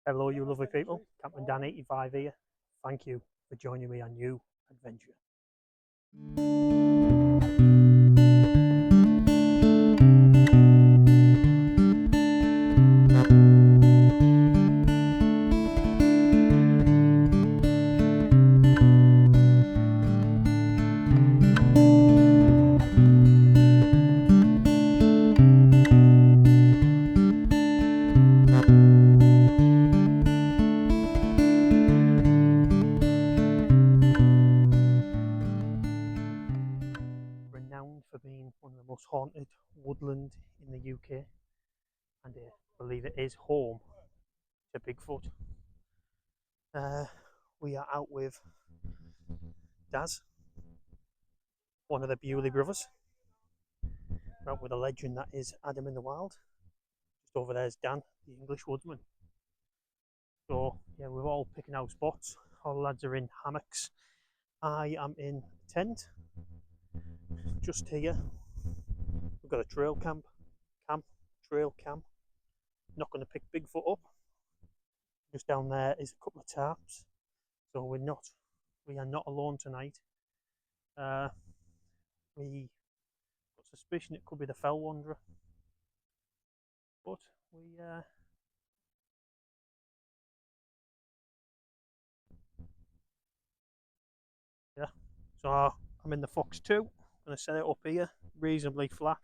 Hello, you lovely people. Captain Dan 85 here. Thank you for joining me on new adventure. Renowned for being one of the most haunted woodland in the UK, and I believe it is home to Bigfoot. Uh, we are out with Daz, one of the Bewley brothers. We're out with a legend that is Adam in the Wild. Just over there is Dan, the English woodsman. So yeah, we're all picking out spots. All the lads are in hammocks. I am in a tent. Just here, we've got a trail trail cam. Not going to pick Bigfoot up. Just down there is a couple of tarps, so we are not alone tonight. We got suspicion it could be the fell wanderer, but yeah. So I'm in the PHOXX2. I'm going to set it up here, reasonably flat.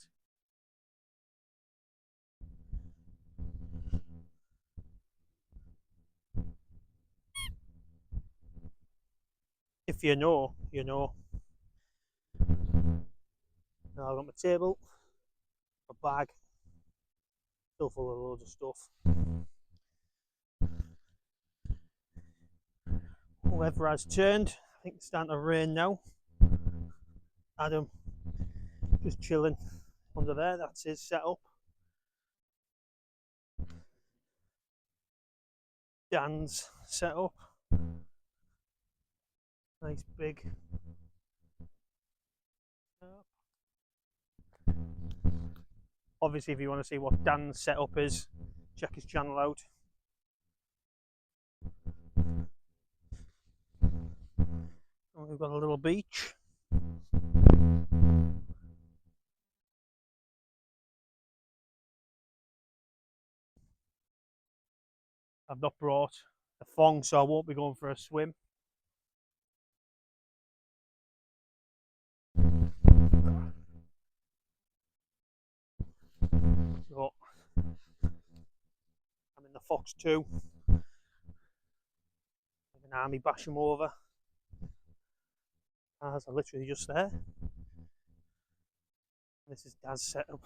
If you know, you know. Now I've got my table, my bag, still full of loads of stuff. Whoever has turned, I think it's starting to rain now. Adam just chilling under there, that's his setup. Dan's setup. Nice big setup. Obviously, if you want to see what Dan's setup is, check his channel out. And we've got a little beach. I've not brought a thong, so I won't be going for a swim. So I'm in the PHOXX2. Like an army bash him over. Cars are literally just there. This is Dad's setup.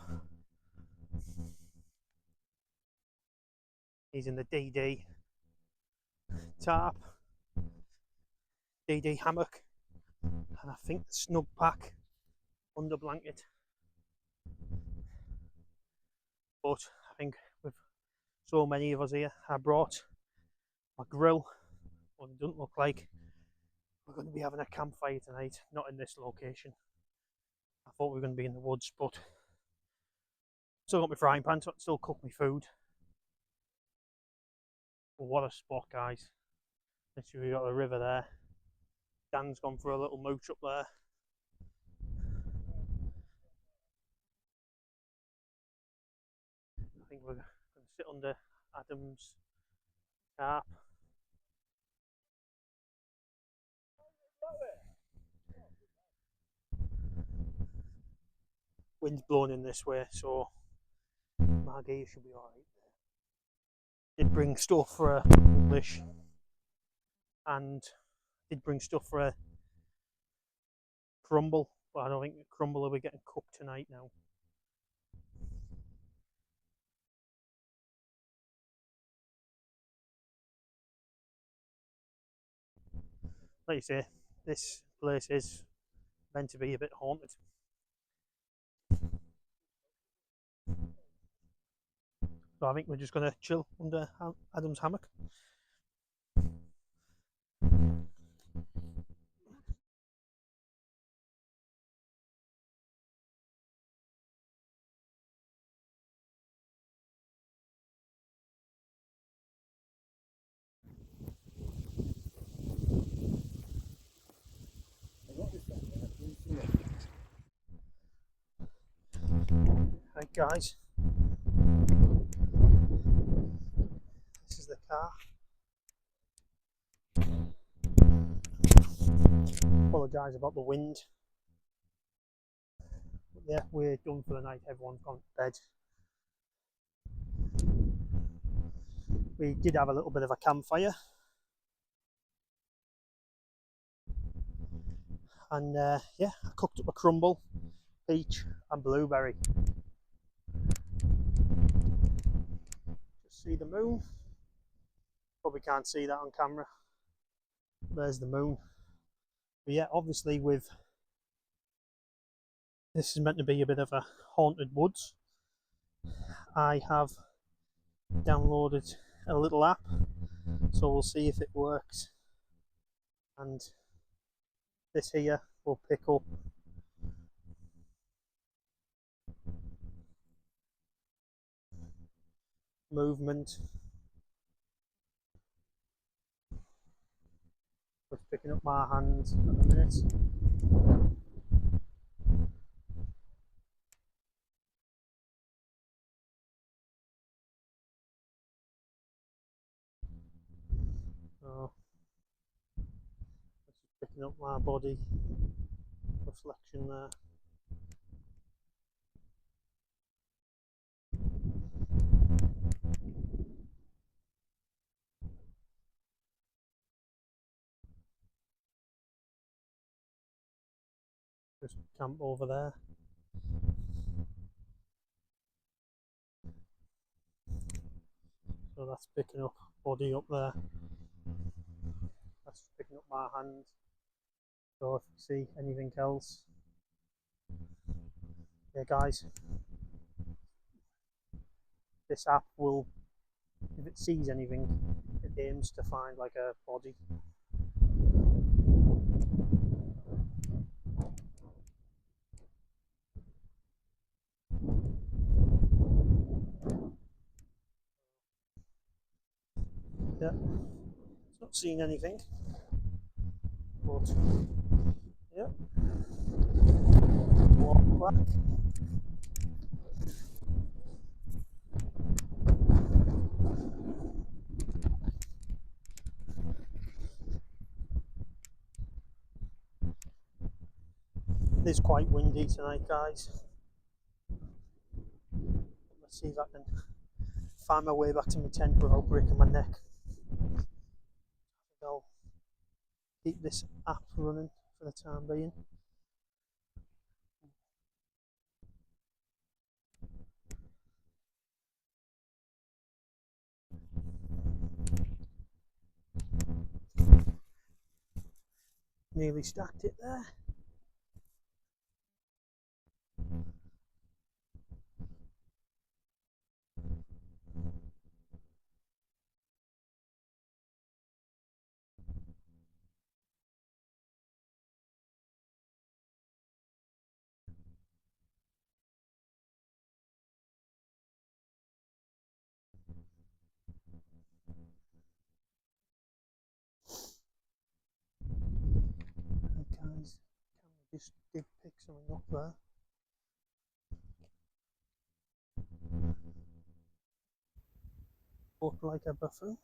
He's in the DD tarp, DD hammock, and I think the snug pack under blanket. But I think with so many of us here, I brought my grill. But it doesn't look like we're going to be having a campfire tonight, not in this location. I thought we were going to be in the woods, but still got my frying pan, so I can still cook my food. But what a spot, guys. Literally, we got the river there. Dan's gone for a little mooch up there. I think we're going to sit under Adam's tarp. Wind's blowing in this way, so my gear should be alright. Did bring stuff for a English, and did bring stuff for a crumble, but I don't think the crumble will be getting cooked tonight now. Like you say, this place is meant to be a bit haunted. So I think we're just going to chill under Adam's hammock. Right guys, this is the car. Apologise about the wind. But yeah, we're done for the night, everyone's gone to bed. We did have a little bit of a campfire. And yeah, I cooked up a crumble, peach and blueberry. Just see the moon. Probably can't see that on camera. There's the moon. But yeah, obviously with this is meant to be a bit of a haunted woods. I have downloaded a little app, so we'll see if it works. And this here will pick up movement. Just picking up my hand at the minute. So just picking up my body reflection there. Just camp over there. So that's picking up body up there. That's picking up my hand. So if you see anything else, yeah guys, this app will, if it sees anything, it aims to find like a body. Yeah, it's not seeing anything, but yeah, walk back. It is quite windy tonight, guys. Let's see if I can find my way back to my tent without breaking my neck. I'll keep this app running for the time being. Nearly stacked it there. Hey guys, can we just pick something up there? Look like a buffoon.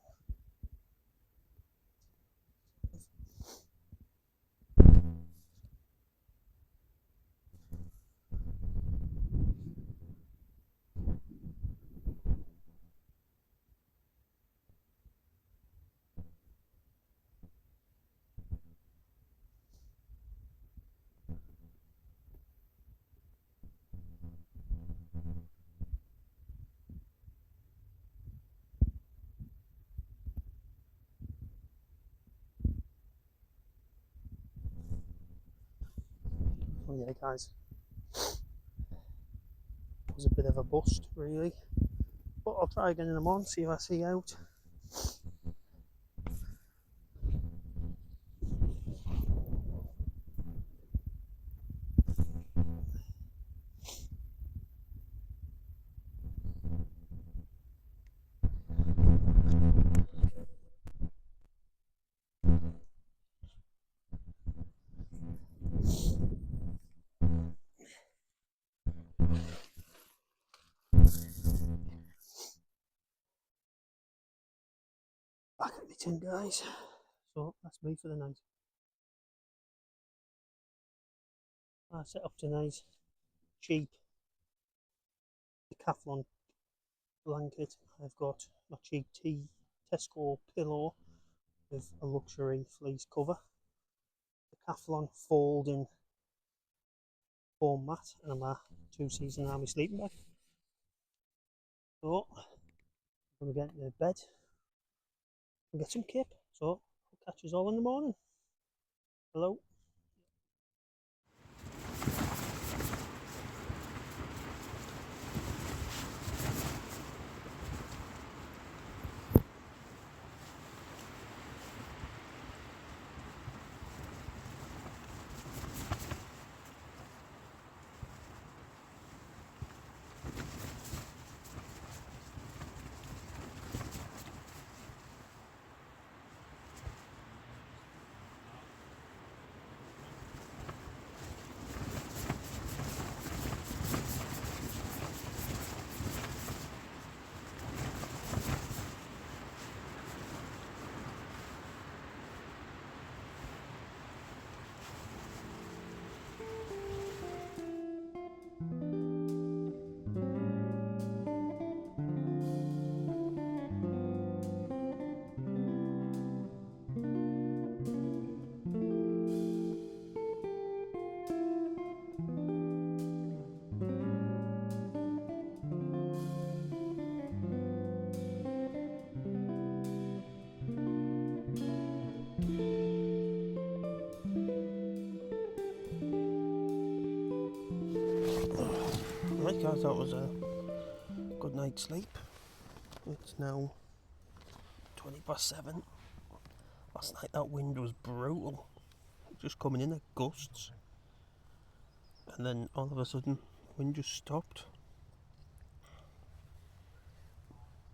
Oh yeah guys, it was a bit of a bust really, but I'll try again in the morning, see if I see out. Back at the tin, guys. So that's me for the night. I set up tonight. Cheap Decathlon blanket. I've got my cheap Tesco pillow with a luxury fleece cover. Decathlon folding foam mat and my 2-season army sleeping bag. So I'm going to get into bed and get some kip. So I'll catch us all in the morning. Hello. Right guys, that was a good night's sleep. It's now 7:20. Last night that wind was brutal, just coming in at gusts, and then all of a sudden the wind just stopped.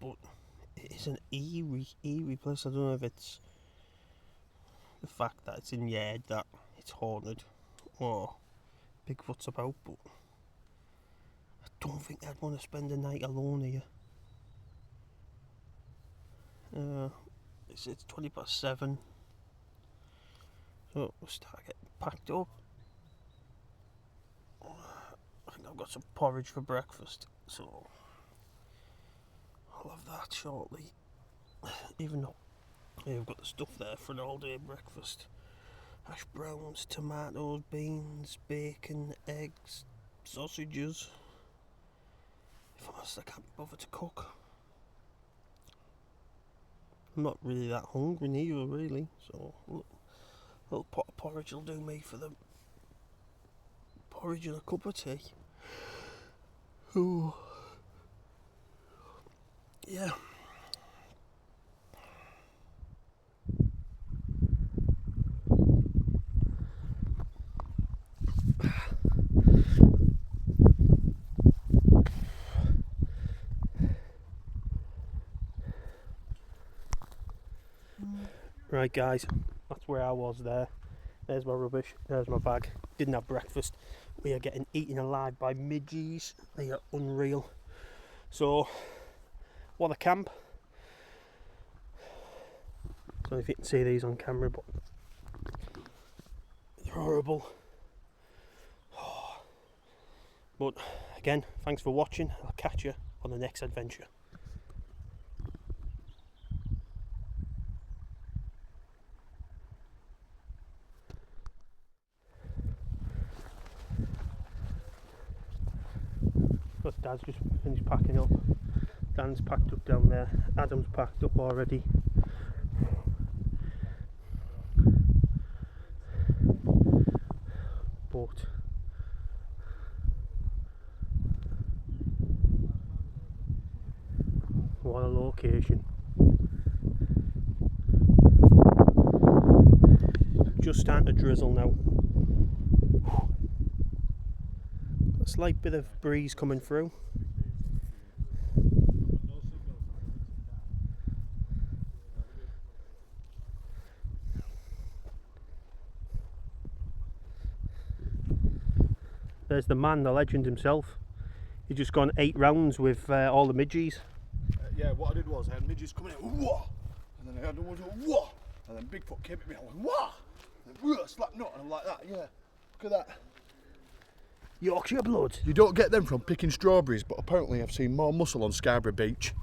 But it is an eerie place. I don't know if it's the fact that it's in the air that it's haunted or Bigfoot's about, but I don't think I'd want to spend the night alone here. It's 7:20, so we'll start getting packed up. I think I've got some porridge for breakfast, so I'll have that shortly. Even though I've got the stuff there for an all-day breakfast: hash browns, tomatoes, beans, bacon, eggs, sausages. If I'm honest, I can't be bothered to cook. I'm not really that hungry neither, really, so a little pot of porridge will do me for the porridge and a cup of tea. Ooh. Yeah. Right guys, that's where I was there. There's my rubbish, there's my bag. Didn't have breakfast. We are getting eaten alive by midges. They are unreal. So, what a camp. I don't know if you can see these on camera, but they're horrible. But again, thanks for watching. I'll catch you on the next adventure. But Dad's just finished packing up. Dan's packed up down there. Adam's packed up already. But what a location. Just starting to drizzle now. A slight bit of breeze coming through. There's the man, the legend himself. He's just gone 8 rounds with all the midges. Yeah, what I did was I had midges coming in, whoa, And then I heard the woods go, whoa! And then Bigfoot came at me, I went, whoa! And then, slap nut, and I'm like that, yeah. Look at that. Yorkshire blood. You don't get them from picking strawberries, but apparently I've seen more mussel on Scarborough Beach.